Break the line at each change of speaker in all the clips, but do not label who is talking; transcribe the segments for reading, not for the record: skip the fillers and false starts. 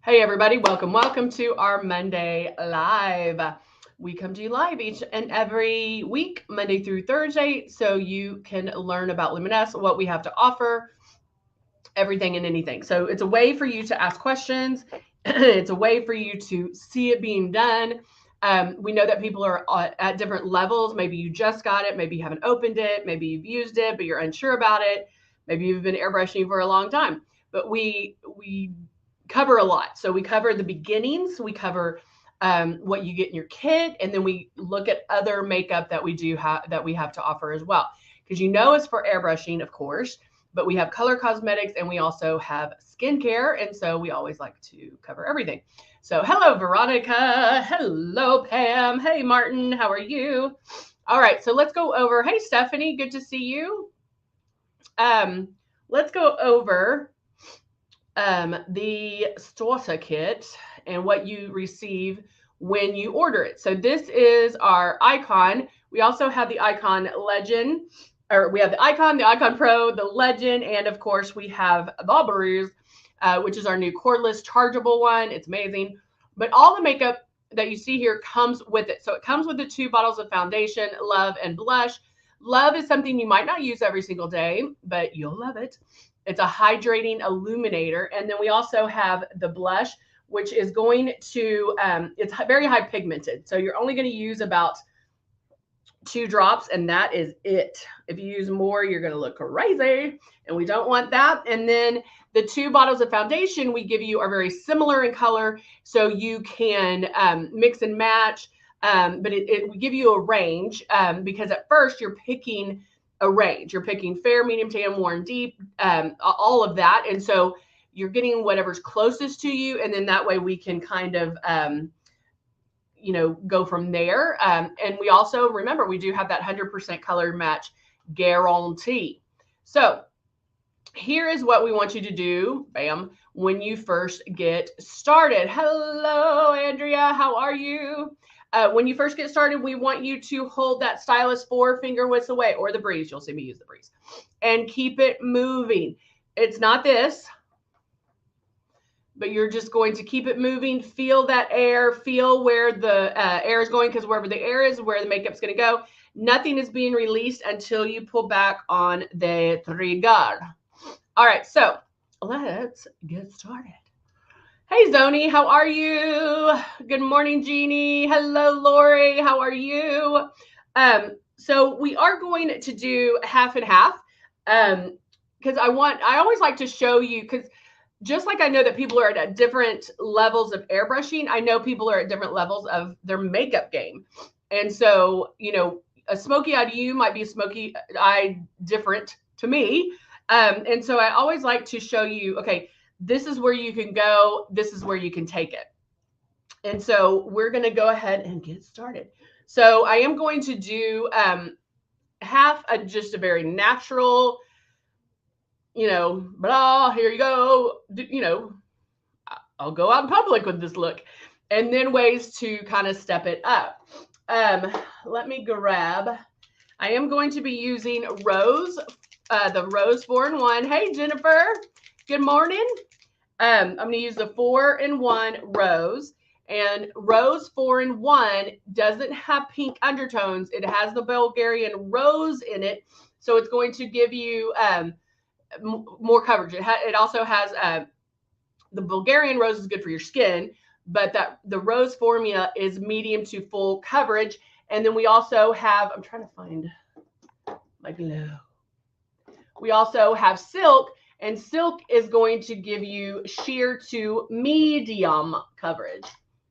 Hey everybody, welcome to our Monday Live. We come to you live each and every week, Monday through Thursday, so you can learn about Luminess, what we have to offer, everything and anything. So it's a way for you to ask questions. It's a way for you to see it being done. We know that people are at different levels. Maybe you just got it, maybe you haven't opened it, maybe you've used it, but you're unsure about it. Maybe you've been airbrushing for a long time. But we cover a lot. So we cover the beginnings, we cover what you get in your kit, and then we look at other makeup that we have to offer as well. Because it's for airbrushing, of course, but we have color cosmetics and we also have skincare, and so we always like to cover everything. So hello, Veronica. Hello, Pam. Hey, Martin. How are you? All right, so let's go over. Hey, Stephanie. Good to see you. Let's go over the starter kit and what you receive when you order it. So this is our icon. We also have the icon legend, or we have the icon pro, the legend, and of course we have the breeze, which is our new cordless chargeable one. It's amazing. But all the makeup that you see here comes with it. So it comes with the 2 bottles of foundation, Love and Blush. Love is something you might not use every single day, but you'll love it. It's a hydrating illuminator. And then we also have the blush, which is going to, it's very high pigmented. So you're only going to use about 2 drops, and that is it. If you use more, you're going to look crazy, and we don't want that. And then the 2 bottles of foundation we give you are very similar in color, so you can mix and match. But we give you a range because at first you're picking a range. You're picking fair, medium, tan, warm, deep, all of that. And so you're getting whatever's closest to you. And then that way we can kind of, go from there. And we also, remember, we do have that 100% color match guarantee. So here is what we want you to do, bam, when you first get started. Hello, Andrea. How are you? When you first get started, we want you to hold that stylus 4 finger widths away, or the breeze. You'll see me use the breeze, and keep it moving. It's not this, but you're just going to keep it moving. Feel that air. Feel where the air is going, because wherever the air is, where the makeup's going to go. Nothing is being released until you pull back on the trigger. All right, so let's get started. Hey, Zoni, how are you? Good morning, Jeannie. Hello, Lori. How are you? So we are going to do half and half because I always like to show you, because just like I know that people are at different levels of airbrushing, I know people are at different levels of their makeup game. And so, a smoky eye to you might be a smoky eye different to me. And so I always like to show you, okay, this is where you can go. This is where you can take it. And so we're going to go ahead and get started. So I am going to do half just a very natural, blah, here you go. I'll go out in public with this look. And then ways to kind of step it up. Let me grab, I am going to be using Rose, the Rose 4-in-1. Hey, Jennifer. Good morning. I'm going to use the 4-in-1 Rose, and Rose 4-in-1 doesn't have pink undertones. It has the Bulgarian rose in it, so it's going to give you more coverage. It also has the Bulgarian rose is good for your skin, but the rose formula is medium to full coverage. And then we also have, I'm trying to find my glow. We also have silk. And silk is going to give you sheer to medium coverage.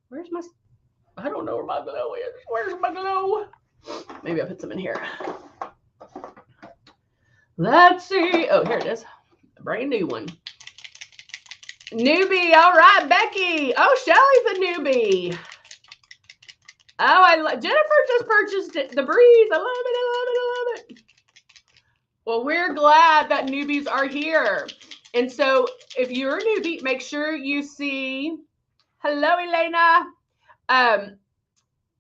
Where's my, I don't know where my glow is. Where's my glow? Maybe I'll put some in here. Let's see. Oh, here it is. A brand new one. Newbie. All right, Becky. Oh, Shelly's a newbie. Oh, Jennifer just purchased it. The breeze. I love it. I love it. I love it. Well, we're glad that newbies are here. And so if you're a newbie, make sure you see, hello, Elena.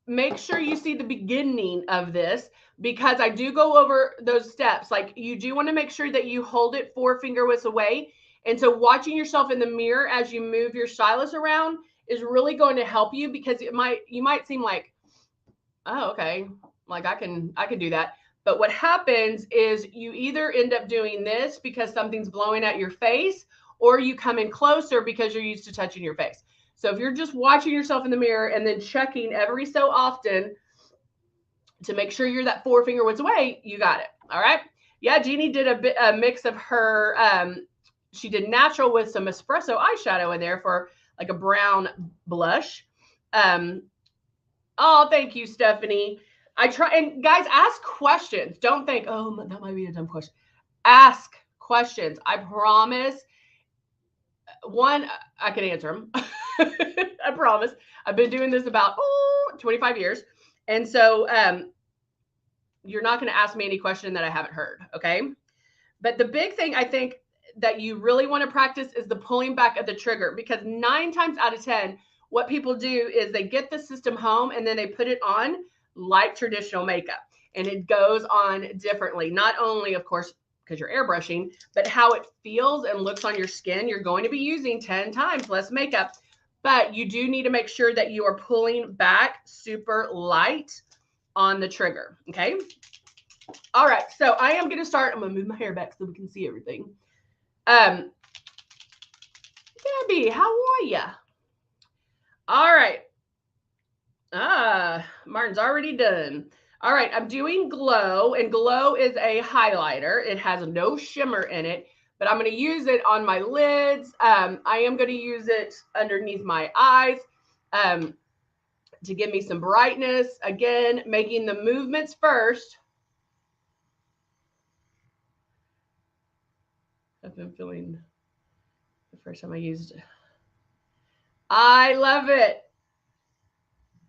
Make sure you see the beginning of this, because I do go over those steps. Like, you do want to make sure that you hold it 4 finger widths away. And so watching yourself in the mirror as you move your stylus around is really going to help you, because you might seem like, oh, okay, like I can do that. But what happens is you either end up doing this because something's blowing at your face, or you come in closer because you're used to touching your face. So if you're just watching yourself in the mirror and then checking every so often to make sure you're that forefinger width away, you got it. All right. Yeah, Jeannie did a mix of her, she did natural with some espresso eyeshadow in there for like a brown blush. Oh, thank you, Stephanie. I try, and guys, ask questions. Don't think, oh, that might be a dumb question. Ask questions. I promise. One, I can answer them. I promise. I've been doing this about 25 years. And so you're not going to ask me any question that I haven't heard. Okay. But the big thing I think that you really want to practice is the pulling back of the trigger, because 9 times out of 10, what people do is they get the system home and then they put it on like traditional makeup, and it goes on differently. Not only, of course, because you're airbrushing, but how it feels and looks on your skin. You're going to be using 10 times less makeup, but you do need to make sure that you are pulling back super light on the trigger. Okay. All right. So I am going to start. I'm going to move my hair back so we can see everything. Debbie, how are ya? All right. Martin's already done. All right, I'm doing Glow, and Glow is a highlighter. It has no shimmer in it, but I'm going to use it on my lids. I am going to use it underneath my eyes to give me some brightness. Again, making the movements first. I've been feeling the first time I used it. I love it.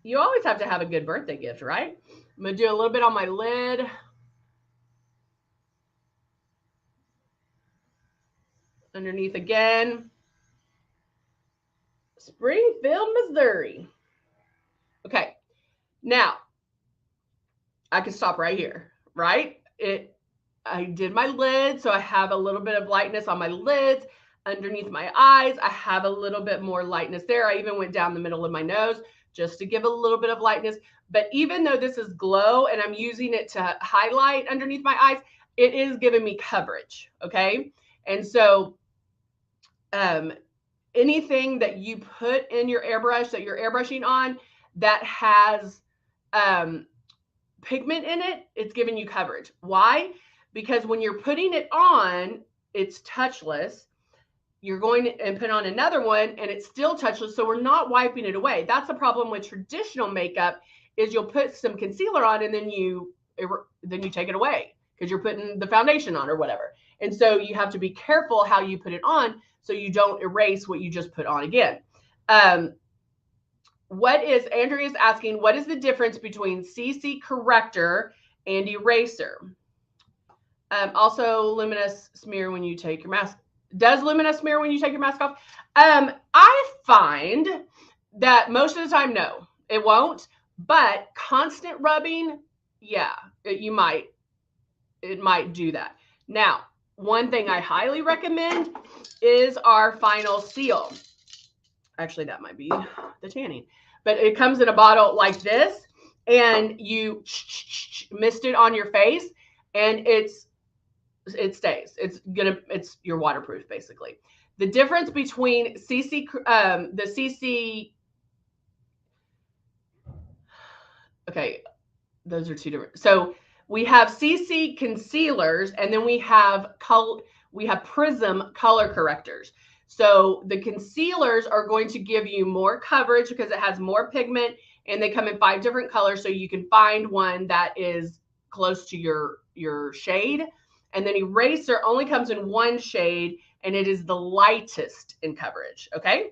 You always have to have a good birthday gift, right? I'm going to do a little bit on my lid. Underneath again. Springfield, Missouri. Okay. Now, I can stop right here, right? I did my lid, so I have a little bit of lightness on my lids. Underneath my eyes, I have a little bit more lightness there. I even went down the middle of my nose just to give a little bit of lightness. But even though this is Glow and I'm using it to highlight underneath my eyes, it is giving me coverage, okay? And so anything that you put in your airbrush that you're airbrushing on that has pigment in it, it's giving you coverage. Why? Because when you're putting it on, it's touchless. You're going to and put on another one and it's still touchless, so we're not wiping it away. That's the problem with traditional makeup, is you'll put some concealer on and then you take it away because you're putting the foundation on or whatever. And so you have to be careful how you put it on so you don't erase what you just put on again. Andrea's asking, what is the difference between CC corrector and eraser? Also, Luminous smear when you take your mask. Does Luminous smear when you take your mask off? I find that most of the time, no, it won't. But constant rubbing, yeah, it might do that. Now, one thing I highly recommend is our final seal. Actually, that might be the tanning, but it comes in a bottle like this, and you mist it on your face, and it stays. You're waterproof basically. The difference between the CC. Okay, those are two different. So we have CC concealers, and then we have Prism color correctors. So the concealers are going to give you more coverage because it has more pigment, and they come in 5 different colors, so you can find one that is close to your shade. And then eraser only comes in 1 shade, and it is the lightest in coverage. Okay.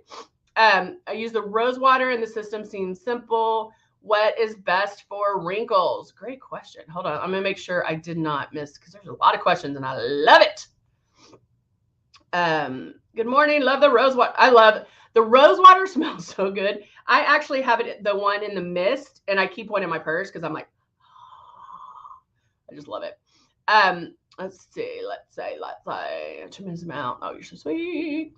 I use the rose water, and the system seems simple. What is best for wrinkles? Great question. Hold on. I'm going to make sure I did not miss, because there's a lot of questions and I love it. Good morning. Love the rose water. I love the rose water. Smells so good. I actually have the one in the mist, and I keep one in my purse because I'm like, I just love it. let's say, tremendous amount. Oh, you're so sweet.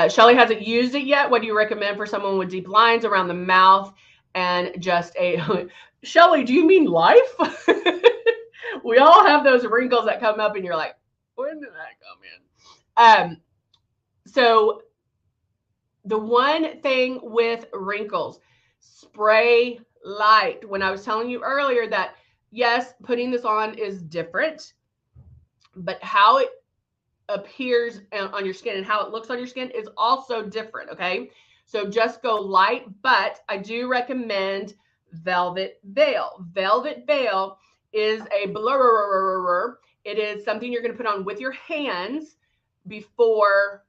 Shelly hasn't used it yet. What do you recommend for someone with deep lines around the mouth and just a Shelly, do you mean life? We all have those wrinkles that come up and you're like, when did that come in? So the one thing with wrinkles, spray light. When I was telling you earlier that yes, putting this on is different, but how it appears on your skin and how it looks on your skin is also different. Okay. So just go light, but I do recommend Velvet Veil. Velvet Veil is a blur. It is something you're going to put on with your hands before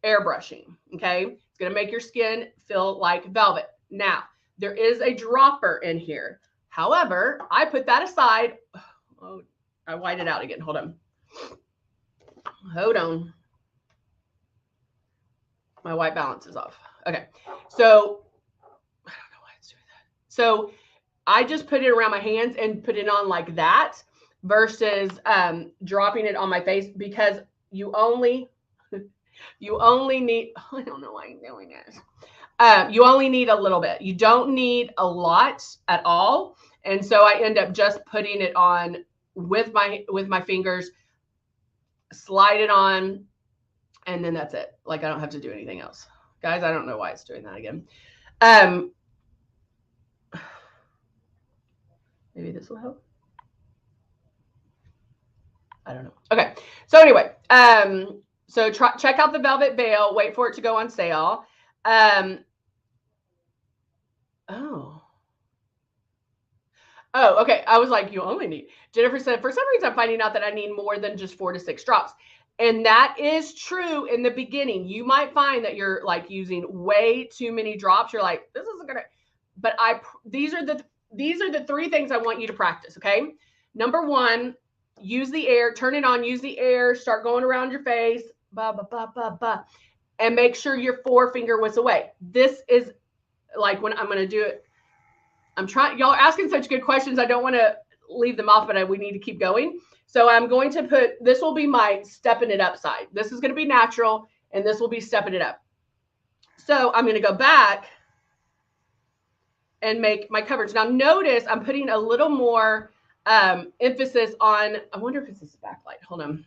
airbrushing. Okay. It's going to make your skin feel like velvet. Now, there is a dropper in here. However, I put that aside. Oh, I whited out again. Hold on. My white balance is off. Okay. So I don't know why it's doing that. So I just put it around my hands and put it on like that versus dropping it on my face because you only need, I don't know why I'm doing this. You only need a little bit. You don't need a lot at all. And so I end up just putting it on with my fingers, slide it on, and then that's it. Like I don't have to do anything else. Guys, I don't know why it's doing that again. Maybe this will help. I don't know. Okay. So anyway, so check out the Velvet Veil. Wait for it to go on sale. Oh, okay. I was like, you only need. Jennifer said, for some reason, I'm finding out that I need more than just 4 to 6 drops. And that is true in the beginning. You might find that you're like using way too many drops. You're like, this isn't gonna. But these are the 3 things I want you to practice. Okay. Number 1, use the air. Turn it on. Use the air. Start going around your face. Ba ba ba ba ba. And make sure your 4-finger was away. This is like when I'm gonna do it. I'm trying, y'all are asking such good questions. I don't want to leave them off, but we need to keep going. So I'm going to put, this will be my stepping it up side. This is going to be natural and this will be stepping it up. So I'm going to go back and make my coverage. Now notice I'm putting a little more emphasis on, I wonder if it's this backlight. Hold on.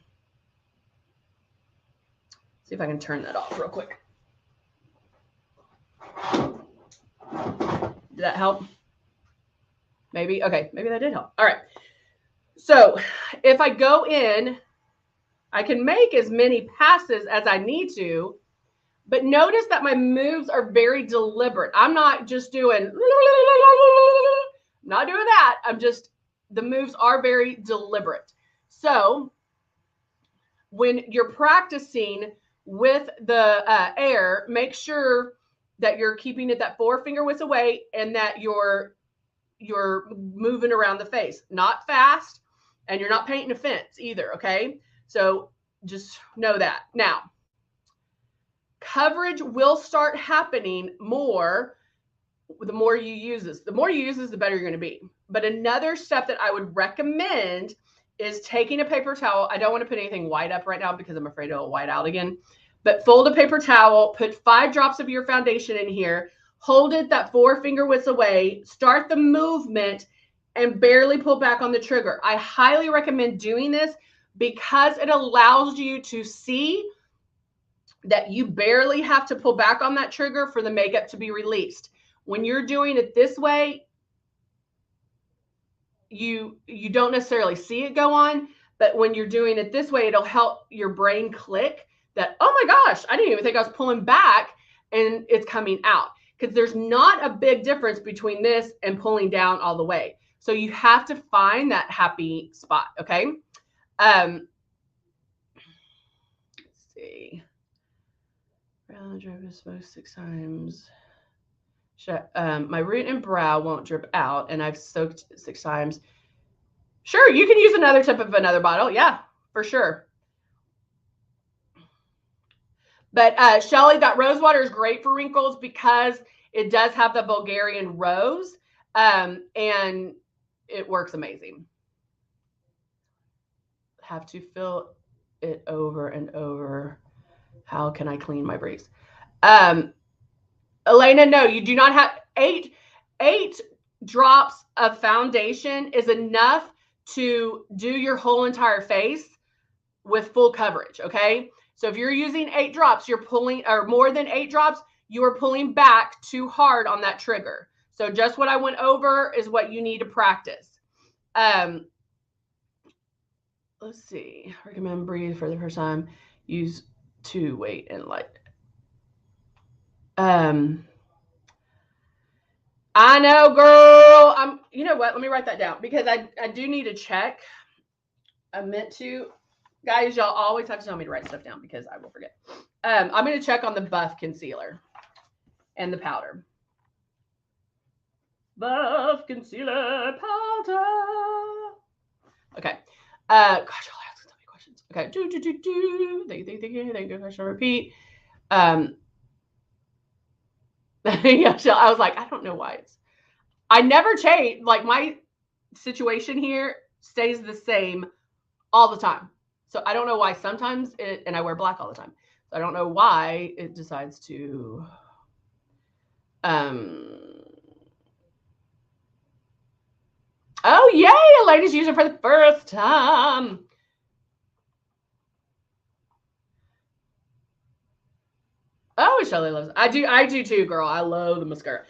See if I can turn that off real quick. Did that help? Maybe. Okay. Maybe that did help. All right. So if I go in, I can make as many passes as I need to, but notice that my moves are very deliberate. I'm not just doing, not doing that. The moves are very deliberate. So when you're practicing with the air, make sure that you're keeping it that 4-finger width away and that you're moving around the face, not fast, and you're not painting a fence either. Okay. So just know that. Now, coverage will start happening more the more you use this. The more you use this, the better you're going to be. But another step that I would recommend is taking a paper towel. I don't want to put anything white up right now because I'm afraid it'll white out again. But fold a paper towel, put 5 drops of your foundation in here, hold it that 4-finger width away, start the movement, and barely pull back on the trigger. I highly recommend doing this because it allows you to see that you barely have to pull back on that trigger for the makeup to be released. When you're doing it this way, you don't necessarily see it go on, but when you're doing it this way, it'll help your brain click that, oh my gosh, I didn't even think I was pulling back and it's coming out. Because there's not a big difference between this and pulling down all the way. So you have to find that happy spot, okay? Let's see. Brow drip is smoked 6 times. My root and brow won't drip out, and I've soaked 6 times. Sure, you can use another tip of another bottle. Yeah, for sure. But Shelly, that rose water is great for wrinkles because it does have the Bulgarian rose, and it works amazing. have to fill it over and over. How can I clean my breeze? Elena, no, you do not have eight drops of foundation is enough to do your whole entire face with full coverage. Okay. So if you're using 8 drops, you're pulling, or more than 8 drops, you are pulling back too hard on that trigger. So just what I went over is what you need to practice. Let's see. Recommend breathe for the first time. Use 2 weight and light. I know, girl. You know what? Let me write that down because I do need to check. I meant to. Guys, y'all always have to tell me to write stuff down because I will forget. I'm going to check on the Buff concealer and the powder. Buff concealer powder. Okay. Gosh, y'all asking so many questions. Okay. Thank you. Question repeat. Yeah, so I was like, I don't know why I never change. Like my situation here stays the same all the time. So I don't know why sometimes and I wear black all the time. So I don't know why it decides to, oh yay, a lady's using it for the first time. Oh, Shelly loves it. I do too, girl. I love the mascara.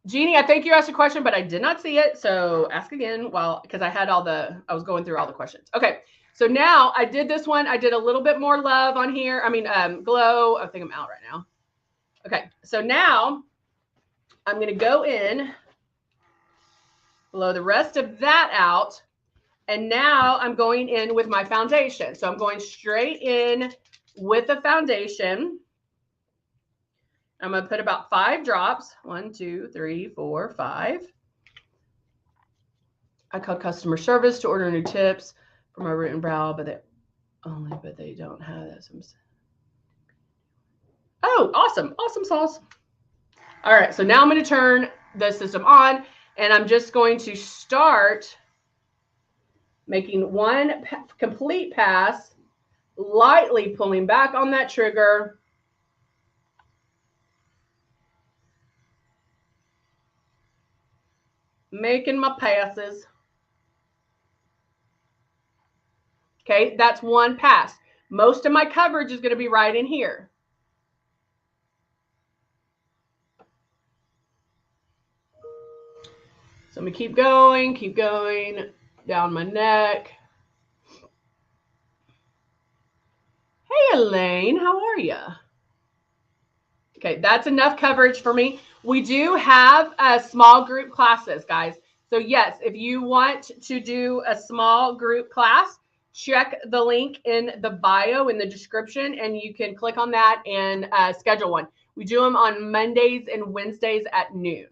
Jeannie, I think you asked a question, but I did not see it. So ask again. Well, because I was going through all the questions. Okay. So now I did this one. I did a little bit more love on here. I mean, glow. I think I'm out right now. Okay. So now I'm going to go in, blow the rest of that out. And now I'm going in with my foundation. So I'm going straight in with the foundation. I'm going to put about 5 drops. 1, 2, 3, 4, 5. I called customer service to order new tips for my root and brow, but they don't have that. Oh, awesome. Awesome sauce. All right. So now I'm going to turn the system on and I'm just going to start making one complete pass, lightly pulling back on that trigger. Making my passes. Okay, that's one pass. Most of my coverage is going to be right in here. So I'm going to keep going down my neck. Hey, Elaine, how are you? Okay, that's enough coverage for me. We do have small group classes, guys. So yes, if you want to do a small group class, check the link in the bio in the description and you can click on that and schedule one. We do them on Mondays and Wednesdays at noon.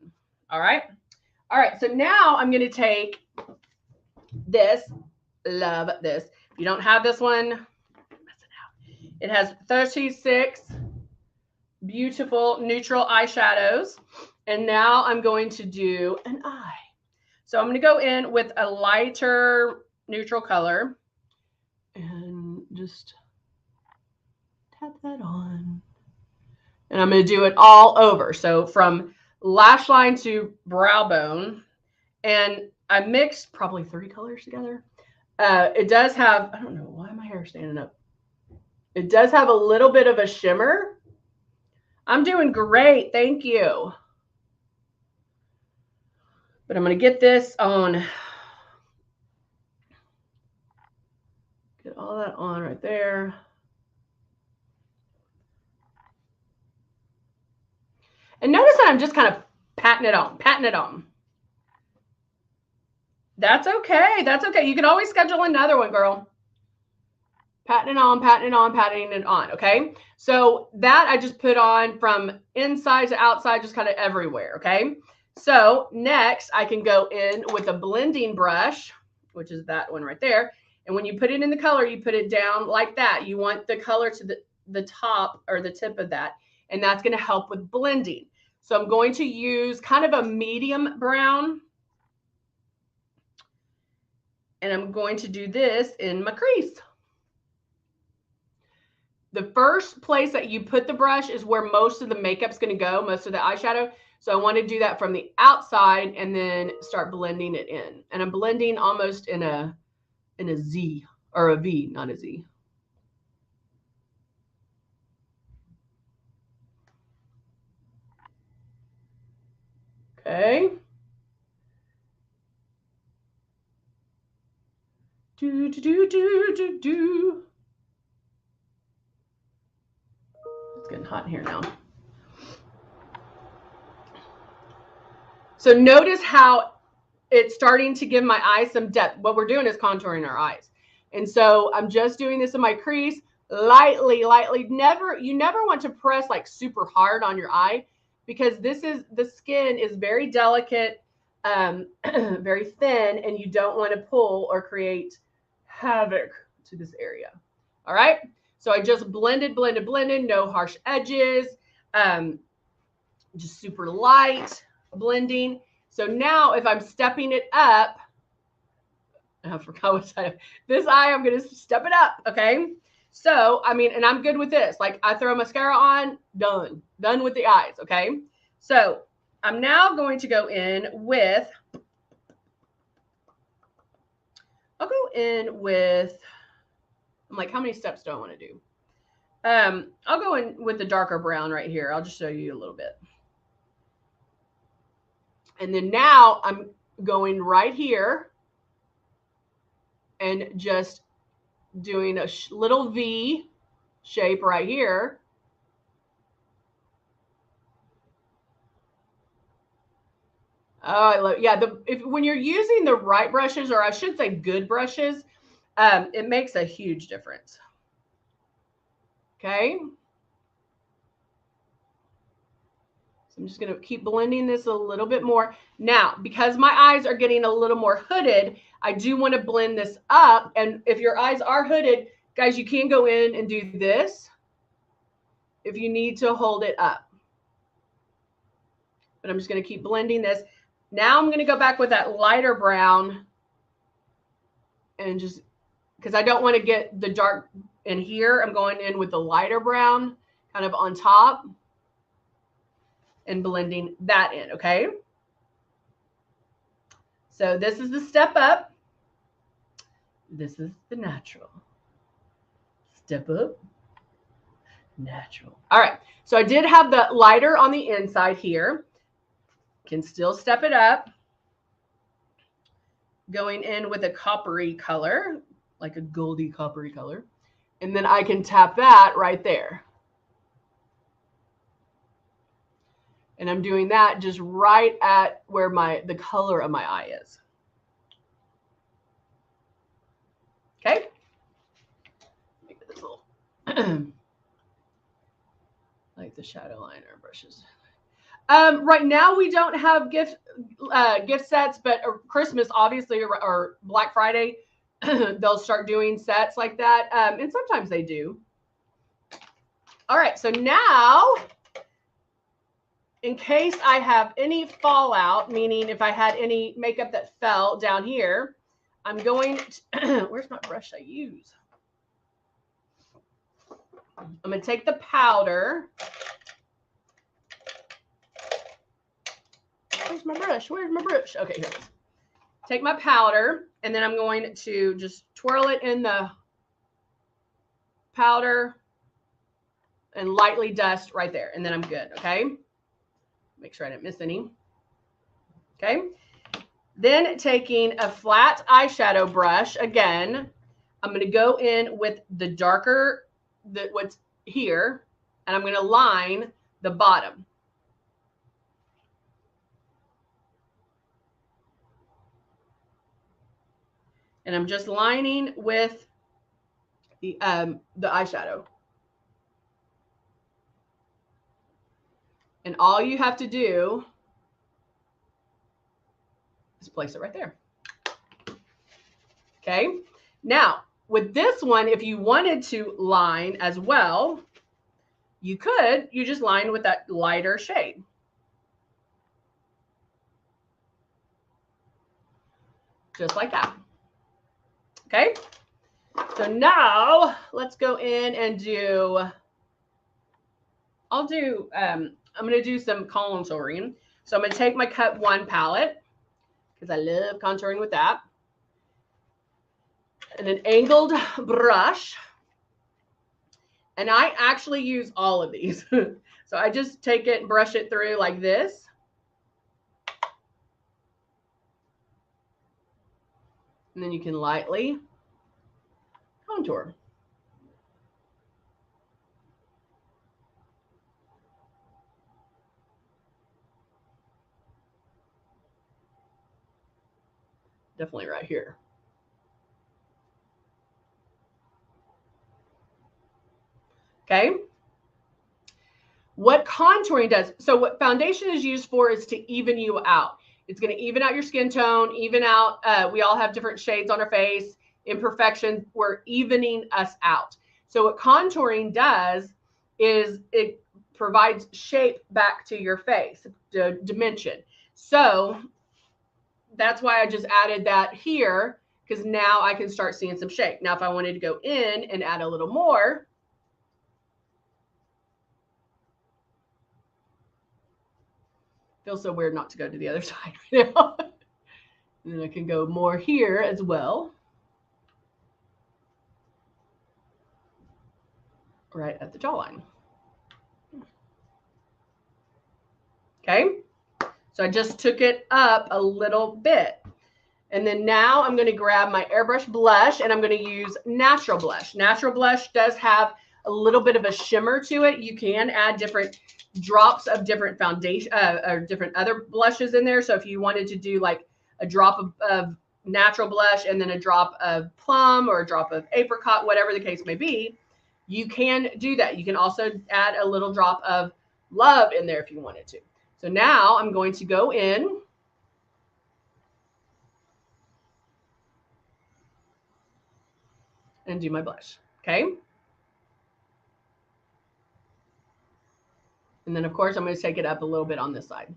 All right. All right. So now I'm going to take this. Love this. If you don't have this one, it has 36 beautiful neutral eyeshadows. And now I'm going to do an eye. So I'm going to go in with a lighter neutral color and just tap that on. And I'm going to do it all over. So from lash line to brow bone. And I mixed probably 3 colors together. It does have, I don't know why my hair is standing up. It does have a little bit of a shimmer. I'm doing great. Thank you. But I'm going to get this on. Get all that on right there. And notice that I'm just kind of patting it on. That's okay. That's okay. You can always schedule another one, girl. Patting it on. Okay. So that I just put on from inside to outside, just kind of everywhere. Okay. So next I can go in with a blending brush, which is that one right there. And when you put it in the color, you put it down like that. You want the color to the top or the tip of that. And that's going to help with blending. So I'm going to use kind of a medium brown. And I'm going to do this in my crease. The first place that you put the brush is where most of the makeup's going to go, most of the eyeshadow. So I want to do that from the outside and then start blending it in. And I'm blending almost in a Z or a V, not a Z. Okay. Do, do, do, do, do, do. It's getting hot in here now. So notice how it's starting to give my eyes some depth. What we're doing is contouring our eyes. And so I'm just doing this in my crease, lightly, lightly. You never want to press like super hard on your eye, because the skin is very delicate, very thin, and you don't want to pull or create havoc to this area. All right. So I just blended, no harsh edges, just super light blending. So now if I'm stepping it up, I forgot what side. This eye, I'm going to step it up. Okay. So, I mean, and I'm good with this. Like I throw mascara on, done with the eyes. Okay. So I'm now going to go in with, I'm like, how many steps do I want to do? I'll go in with the darker brown right here. I'll just show you a little bit. And then now I'm going right here and just doing a little V shape right here. Oh, I love, yeah. When you're using the right brushes, or I should say good brushes, it makes a huge difference. Okay. I'm just going to keep blending this a little bit more. Now, because my eyes are getting a little more hooded, I do want to blend this up. And if your eyes are hooded, guys, you can go in and do this if you need to hold it up. But I'm just going to keep blending this. Now I'm going to go back with that lighter brown, and just because I don't want to get the dark in here, I'm going in with the lighter brown kind of on top and blending that in. Okay. So this is the step up. This is the natural. Step up, natural. All right. So I did have the lighter on the inside here. Can still step it up. Going in with a coppery color, like a goldy coppery color. And then I can tap that right there. And I'm doing that just right at where the color of my eye is. Okay. Make this little like the shadow liner brushes. Right now we don't have gift sets, but Christmas obviously, or Black Friday, they'll start doing sets like that. And sometimes they do. All right. So now, in case I have any fallout, meaning if I had any makeup that fell down here, I'm going to, where's my brush I use? I'm going to take the powder. Where's my brush? Where's my brush? Okay, here it is. Take my powder, and then I'm going to just twirl it in the powder and lightly dust right there. And then I'm good, okay? Make sure I didn't miss any. Okay. Then taking a flat eyeshadow brush, again, I'm going to go in with the darker, what's here, and I'm going to line the bottom. And I'm just lining with the eyeshadow. And all you have to do is place it right there. Okay. Now, with this one, if you wanted to line as well, you just line with that lighter shade. Just like that. Okay. So now let's go in and do, I'm going to do some contouring. So I'm going to take my Cut 1 palette because I love contouring with that. And an angled brush. And I actually use all of these. So I just take it and brush it through like this. And then you can lightly contour. Definitely right here. Okay. What contouring does, so what foundation is used for is to even you out. It's going to even out your skin tone, even out, we all have different shades on our face, imperfections, we're evening us out. So what contouring does is it provides shape back to your face, the dimension. So that's why I just added that here, because now I can start seeing some shape. Now, if I wanted to go in and add a little more, feels so weird not to go to the other side right now. And then I can go more here as well. Right at the jawline. Okay. So I just took it up a little bit. And then now I'm going to grab my Airbrush blush and I'm going to use Natural Blush. Natural Blush does have a little bit of a shimmer to it. You can add different drops of different foundation or different other blushes in there. So if you wanted to do like a drop of natural blush and then a drop of plum or a drop of apricot, whatever the case may be, you can do that. You can also add a little drop of love in there if you wanted to. So now I'm going to go in and do my blush. Okay. And then of course I'm going to take it up a little bit on this side.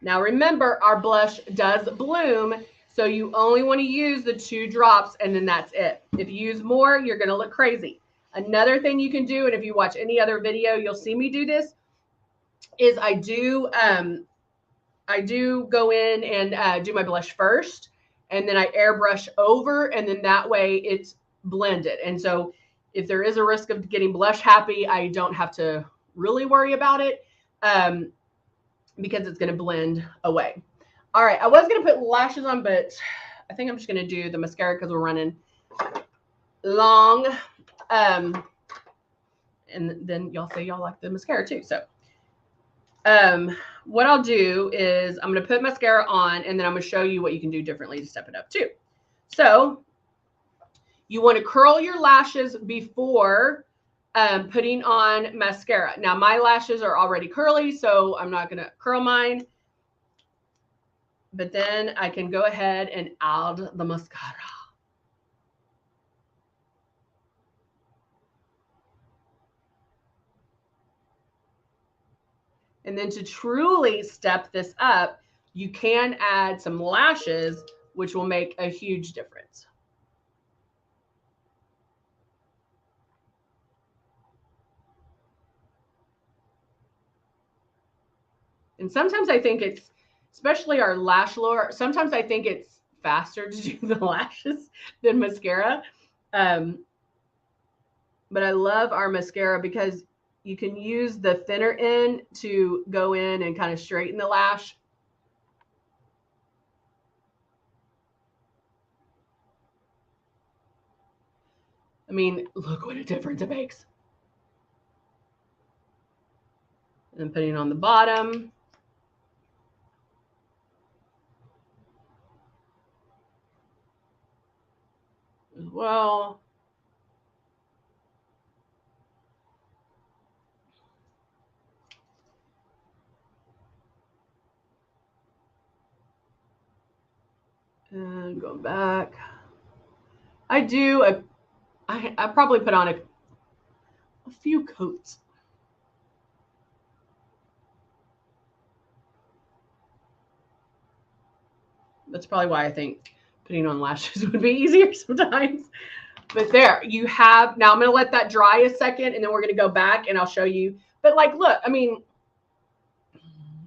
Now remember, our blush does bloom, so you only want to use the 2 drops and then that's it. If you use more, you're going to look crazy. Another thing you can do, and if you watch any other video, you'll see me do this, is I do go in and do my blush first, and then I airbrush over, and then that way it's blended. And so if there is a risk of getting blush happy, I don't have to really worry about it because it's going to blend away. All right, I was going to put lashes on, but I think I'm just going to do the mascara because we're running long. And then y'all say y'all like the mascara too. So what I'll do is I'm going to put mascara on, and then I'm going to show you what you can do differently to step it up too. So you want to curl your lashes before putting on mascara. Now my lashes are already curly, so I'm not going to curl mine. But then I can go ahead and add the mascara. And then to truly step this up, you can add some lashes, which will make a huge difference. And sometimes I think it's, especially our lash lure, sometimes I think it's faster to do the lashes than mascara. But I love our mascara because you can use the thinner end to go in and kind of straighten the lash. I mean, look what a difference it makes. And putting it on the bottom. As well. And going back. I probably put on a few coats. That's probably why I think putting on lashes would be easier sometimes. But there you have. Now I'm going to let that dry a second, and then we're going to go back and I'll show you. But like, look, I mean,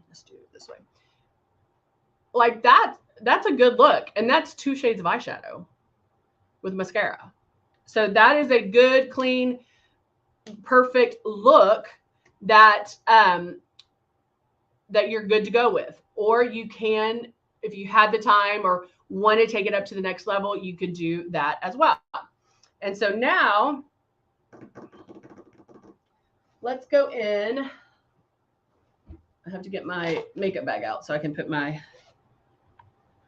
let's do it this way. Like that's a good look. And that's 2 shades of eyeshadow with mascara. So that is a good, clean, perfect look that that you're good to go with. Or you can, if you had the time or want to take it up to the next level, you could do that as well. And so now let's go in. I have to get my makeup bag out so I can put my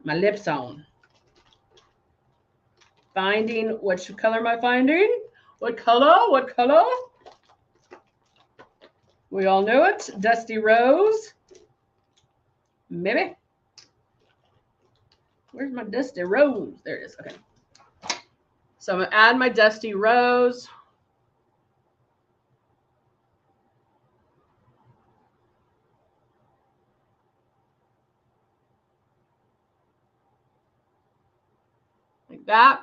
lips on. Finding, which color am I finding? What color? What color? We all know it. Dusty Rose. Maybe. Where's my Dusty Rose? There it is. Okay. So I'm going to add my Dusty Rose. Like that.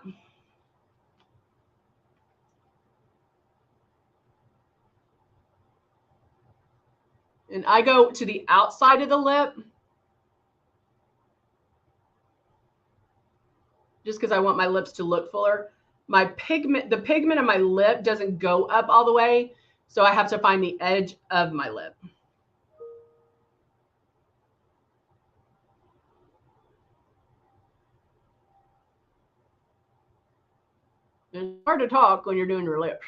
And I go to the outside of the lip just because I want my lips to look fuller. The pigment of my lip doesn't go up all the way, so I have to find the edge of my lip. And it's hard to talk when you're doing your lips.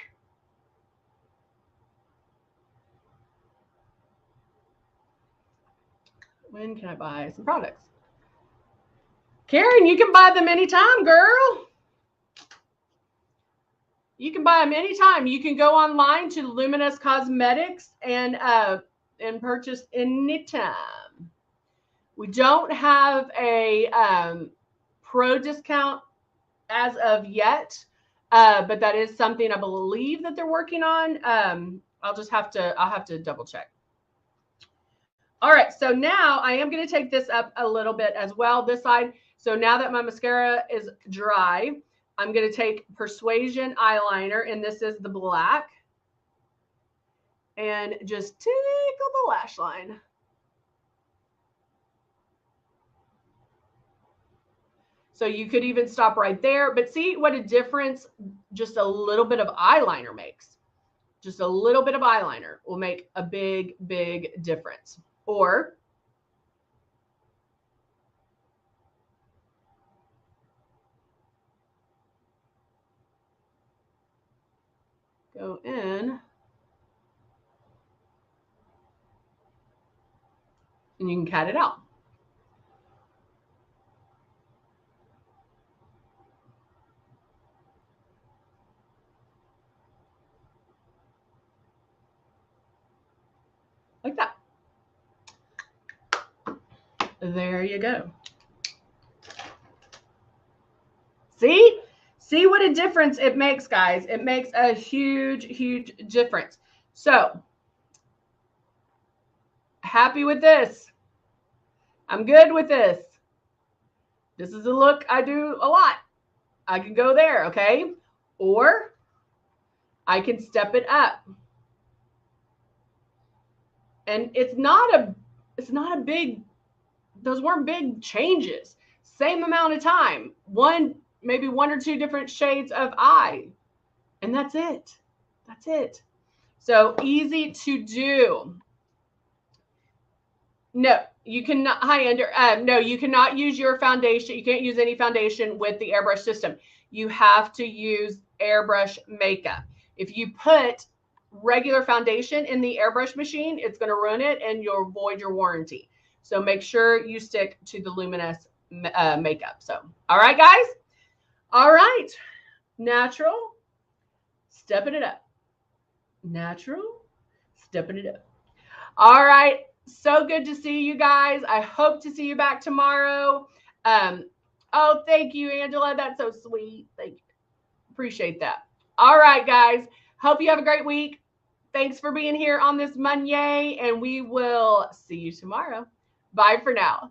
When can I buy some products? Karen, you can buy them anytime, girl. You can buy them anytime. You can go online to Luminess Cosmetics and purchase anytime. We don't have a pro discount as of yet, but that is something I believe that they're working on. I'll have to double check. All right, so now I am going to take this up a little bit as well, this side. So now that my mascara is dry, I'm going to take Persuasion eyeliner, and this is the black, and just tickle the lash line. So you could even stop right there, but see what a difference just a little bit of eyeliner makes. Just a little bit of eyeliner will make a big, big difference. Or go in and you can cut it out. Like that. There you go. See what a difference it makes, guys. It makes a huge, huge difference. So happy with this. I'm good with this. This is a look I do a lot. I can go there, okay? Or I can step it up. And it's not a big, those weren't big changes. Same amount of time. Maybe 1 or 2 different shades of eye. And that's it. That's it. So easy to do. No, you cannot no, you cannot use your foundation. You can't use any foundation with the Airbrush system. You have to use Airbrush makeup. If you put regular foundation in the Airbrush machine, it's going to ruin it and you'll void your warranty. So make sure you stick to the Luminess makeup. So, all right, guys. All right. Natural, stepping it up. Natural, stepping it up. All right. So good to see you guys. I hope to see you back tomorrow. Oh, thank you, Angela. That's so sweet. Thank you. Appreciate that. All right, guys. Hope you have a great week. Thanks for being here on this Monday, and we will see you tomorrow. Bye for now.